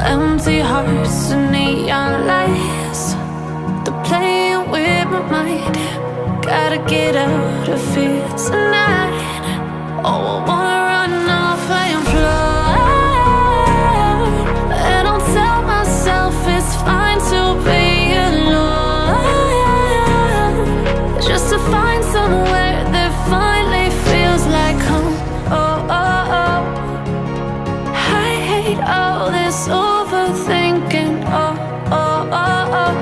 Empty hearts and neon lights, they're playing with my mind. Gotta get out of here tonight. Oh, I wanna run off and fly. And I'll tell myself it's fine to be alone, just to find somewhere that finally feels like home. Oh, oh, oh. I hate all this overthinking. Oh, oh, oh, oh.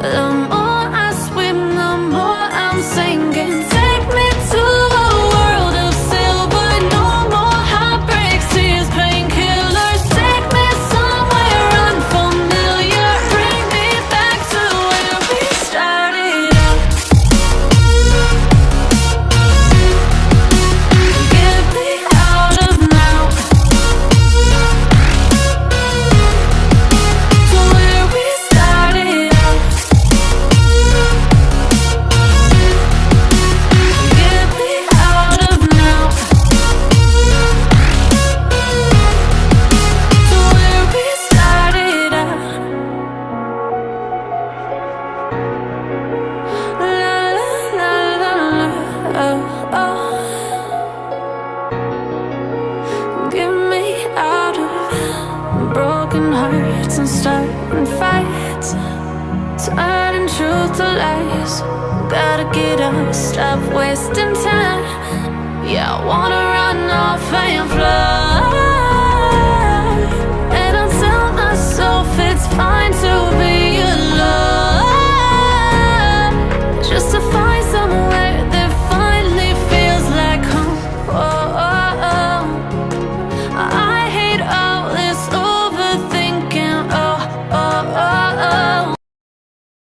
The more I swim, the more I'm sinking. Take me to a world of silver. No more heartbreaks, tears, painkillers. Take me somewhere unfamiliar. Bring me back to where we started out. Get me out of now, to where we started out. Get me out of now, to where we started out. La la la la la, oh, oh. Get me out of broken hearts and starting fights, turning truth to lies. Gotta get up, stop wasting time. Yeah, I wanna run off and fly.